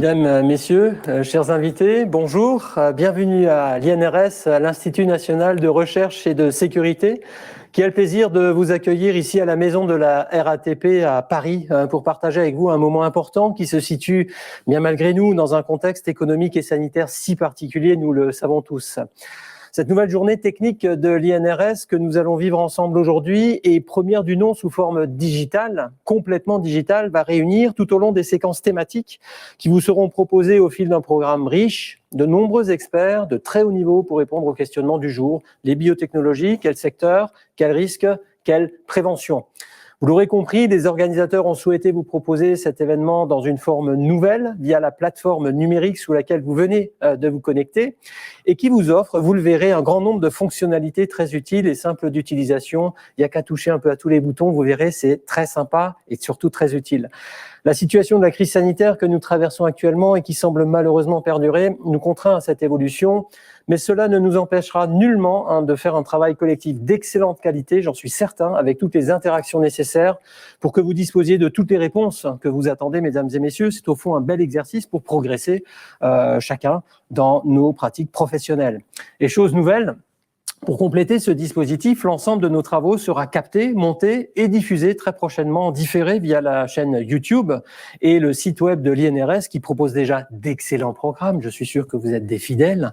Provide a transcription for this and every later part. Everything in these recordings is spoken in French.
Mesdames, Messieurs, chers invités, bonjour. Bienvenue à l'INRS, à l'Institut national de recherche et de sécurité, qui a le plaisir de vous accueillir ici à la maison de la RATP à Paris pour partager avec vous un moment important qui se situe, bien malgré nous, dans un contexte économique et sanitaire si particulier, nous le savons tous. Cette nouvelle journée technique de l'INRS que nous allons vivre ensemble aujourd'hui et première du nom sous forme digitale, complètement digitale, va réunir tout au long des séquences thématiques qui vous seront proposées au fil d'un programme riche de nombreux experts de très haut niveau pour répondre aux questionnements du jour. Les biotechnologies, quel secteur, quel risque, quelle prévention ? Vous l'aurez compris, les organisateurs ont souhaité vous proposer cet événement dans une forme nouvelle via la plateforme numérique sous laquelle vous venez de vous connecter et qui vous offre, vous le verrez, un grand nombre de fonctionnalités très utiles et simples d'utilisation. Il n'y a qu'à toucher un peu à tous les boutons, vous verrez, c'est très sympa et surtout très utile. La situation de la crise sanitaire que nous traversons actuellement et qui semble malheureusement perdurer nous contraint à cette évolution, mais cela ne nous empêchera nullement de faire un travail collectif d'excellente qualité, j'en suis certain, avec toutes les interactions nécessaires pour que vous disposiez de toutes les réponses que vous attendez, mesdames et messieurs. C'est au fond un bel exercice pour progresser chacun dans nos pratiques professionnelles. Et chose nouvelle, pour compléter ce dispositif, l'ensemble de nos travaux sera capté, monté et diffusé très prochainement en différé via la chaîne YouTube et le site web de l'INRS qui propose déjà d'excellents programmes. Je suis sûr que vous êtes des fidèles.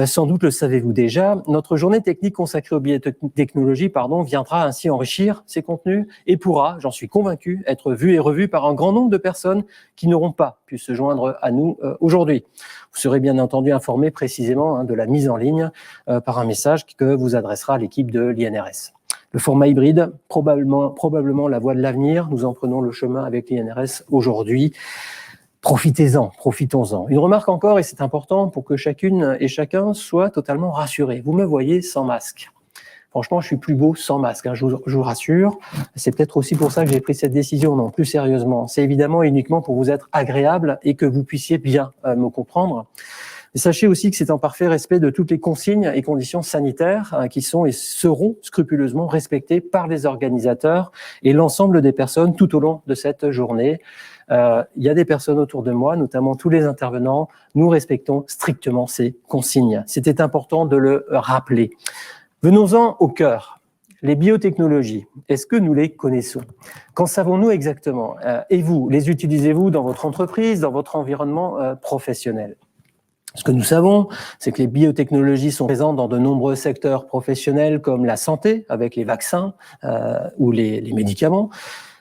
Sans doute le savez-vous déjà. Notre journée technique consacrée aux biotechnologies viendra ainsi enrichir ces contenus et pourra, j'en suis convaincu, être vue et revue par un grand nombre de personnes qui n'auront pas pu se joindre à nous aujourd'hui. Vous serez bien entendu informé précisément de la mise en ligne par un message que vous adressera l'équipe de l'INRS. Le format hybride, probablement la voie de l'avenir. Nous en prenons le chemin avec l'INRS aujourd'hui. Profitez-en, profitons-en. Une remarque encore, et c'est important pour que chacune et chacun soit totalement rassuré. Vous me voyez sans masque. Franchement, je suis plus beau sans masque, je vous rassure. C'est peut-être aussi pour ça que j'ai pris cette décision. Non, plus sérieusement, c'est évidemment uniquement pour vous être agréable et que vous puissiez bien me comprendre. Et sachez aussi que c'est en parfait respect de toutes les consignes et conditions sanitaires qui sont et seront scrupuleusement respectées par les organisateurs et l'ensemble des personnes tout au long de cette journée. Il y a des personnes autour de moi, notamment tous les intervenants. Nous respectons strictement ces consignes. C'était important de le rappeler. Venons-en au cœur. Les biotechnologies, est-ce que nous les connaissons? Qu'en savons-nous exactement? Et vous, les utilisez-vous dans votre entreprise, dans votre environnement professionnel? Ce que nous savons, c'est que les biotechnologies sont présentes dans de nombreux secteurs professionnels comme la santé, avec les vaccins ou les médicaments,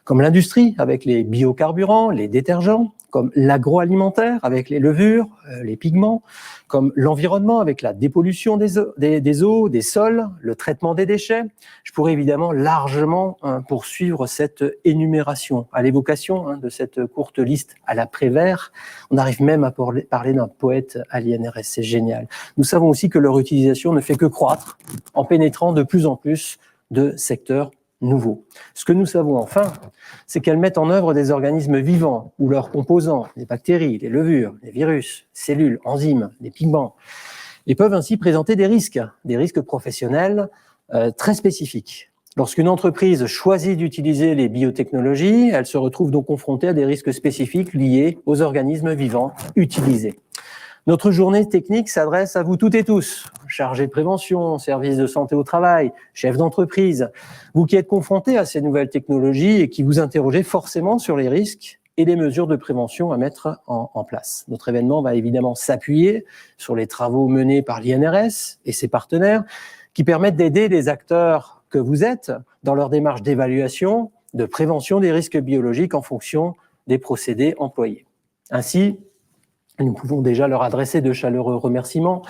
comme l'industrie, avec les biocarburants, les détergents, comme l'agroalimentaire, avec les levures, les pigments, comme l'environnement, avec la dépollution des eaux, des sols, le traitement des déchets. Je pourrais évidemment largement poursuivre cette énumération. À l'évocation de cette courte liste à la Prévert, on arrive même à parler d'un poète à l'INRS, c'est génial. Nous savons aussi que leur utilisation ne fait que croître en pénétrant de plus en plus de secteurs nouveaux. Ce que nous savons enfin, c'est qu'elles mettent en œuvre des organismes vivants ou leurs composants, les bactéries, les levures, les virus, cellules, enzymes, les pigments, et peuvent ainsi présenter des risques professionnels très spécifiques. Lorsqu'une entreprise choisit d'utiliser les biotechnologies, elle se retrouve donc confrontée à des risques spécifiques liés aux organismes vivants utilisés. Notre journée technique s'adresse à vous toutes et tous, chargés de prévention, services de santé au travail, chefs d'entreprise, vous qui êtes confrontés à ces nouvelles technologies et qui vous interrogez forcément sur les risques et les mesures de prévention à mettre en place. Notre événement va évidemment s'appuyer sur les travaux menés par l'INRS et ses partenaires qui permettent d'aider les acteurs que vous êtes dans leur démarche d'évaluation, de prévention des risques biologiques en fonction des procédés employés. Ainsi, nous pouvons déjà leur adresser de chaleureux remerciements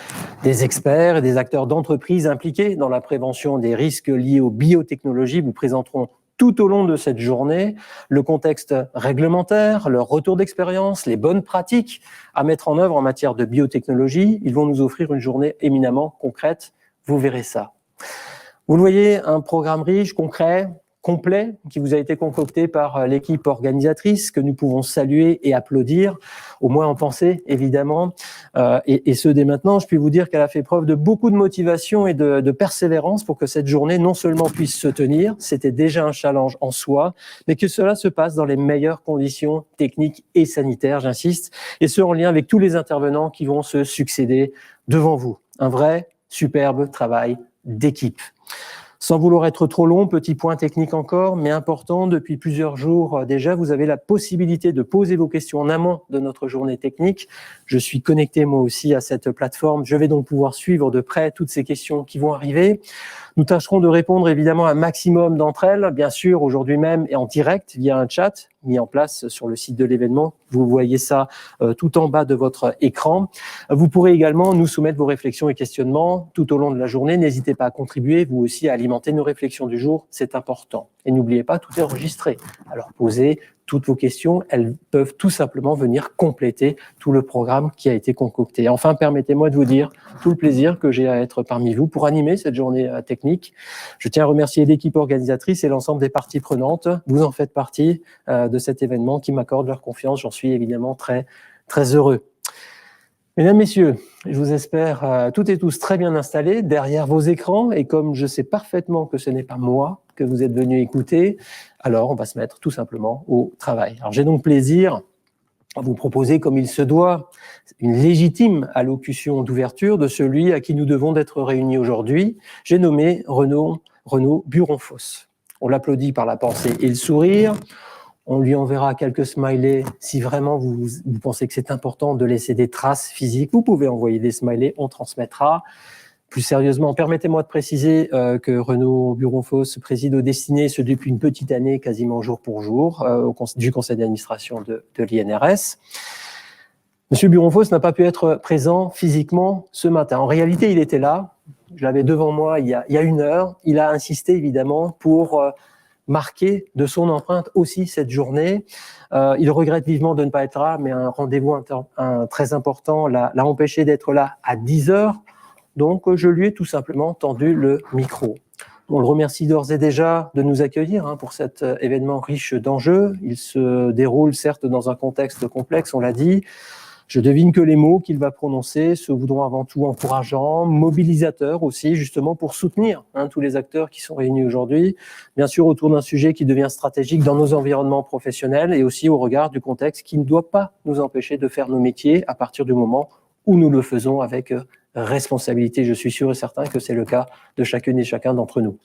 des experts et des acteurs d'entreprises impliqués dans la prévention des risques liés aux biotechnologies. Vous présenteront tout au long de cette journée le contexte réglementaire, leur retour d'expérience, les bonnes pratiques à mettre en œuvre en matière de biotechnologie. Ils vont nous offrir une journée éminemment concrète. Vous verrez ça. Vous le voyez, un programme riche, concret, complet qui vous a été concocté par l'équipe organisatrice, que nous pouvons saluer et applaudir, au moins en pensée, évidemment. Et ce, dès maintenant, je puis vous dire qu'elle a fait preuve de beaucoup de motivation et de persévérance pour que cette journée non seulement puisse se tenir, c'était déjà un challenge en soi, mais que cela se passe dans les meilleures conditions techniques et sanitaires, j'insiste, et ce, en lien avec tous les intervenants qui vont se succéder devant vous. Un vrai, superbe travail d'équipe. Sans vouloir être trop long, petit point technique encore, mais important, depuis plusieurs jours déjà, vous avez la possibilité de poser vos questions en amont de notre journée technique. Je suis connecté moi aussi à cette plateforme, je vais donc pouvoir suivre de près toutes ces questions qui vont arriver. Nous tâcherons de répondre évidemment à un maximum d'entre elles, bien sûr, aujourd'hui même et en direct via un chat mis en place sur le site de l'événement. Vous voyez ça tout en bas de votre écran. Vous pourrez également nous soumettre vos réflexions et questionnements tout au long de la journée. N'hésitez pas à contribuer, vous aussi, à alimenter nos réflexions du jour, c'est important. Et n'oubliez pas, tout est enregistré. Alors posez toutes vos questions, elles peuvent tout simplement venir compléter tout le programme qui a été concocté. Enfin, permettez-moi de vous dire tout le plaisir que j'ai à être parmi vous pour animer cette journée technique. Je tiens à remercier l'équipe organisatrice et l'ensemble des parties prenantes. Vous en faites partie de cet événement qui m'accorde leur confiance. J'en suis évidemment très, très heureux. Mesdames, Messieurs, je vous espère toutes et tous très bien installés derrière vos écrans et comme je sais parfaitement que ce n'est pas moi que vous êtes venus écouter, alors on va se mettre tout simplement au travail. Alors j'ai donc plaisir à vous proposer, comme il se doit, une légitime allocution d'ouverture de celui à qui nous devons d'être réunis aujourd'hui. J'ai nommé Renaud Buronfos. On l'applaudit par la pensée et le sourire. On lui enverra quelques smileys. Si vraiment vous pensez que c'est important de laisser des traces physiques, vous pouvez envoyer des smileys, on transmettra. Plus sérieusement, permettez-moi de préciser que Renaud Buronfos préside aux destinées, ce depuis une petite année, quasiment jour pour jour, du conseil d'administration de l'INRS. Monsieur Buronfos n'a pas pu être présent physiquement ce matin. En réalité, il était là. Je l'avais devant moi il y a 1 heure. Il a insisté évidemment pour marquer de son empreinte aussi cette journée. Il regrette vivement de ne pas être là, mais un rendez-vous très important l'a empêché d'être là à 10 heures. Donc, je lui ai tout simplement tendu le micro. On le remercie d'ores et déjà de nous accueillir pour cet événement riche d'enjeux. Il se déroule certes dans un contexte complexe, on l'a dit. Je devine que les mots qu'il va prononcer se voudront avant tout encourageants, mobilisateurs aussi, justement pour soutenir tous les acteurs qui sont réunis aujourd'hui, bien sûr autour d'un sujet qui devient stratégique dans nos environnements professionnels et aussi au regard du contexte qui ne doit pas nous empêcher de faire nos métiers à partir du moment où nous le faisons avec responsabilité. Je suis sûr et certain que c'est le cas de chacune et chacun d'entre nous.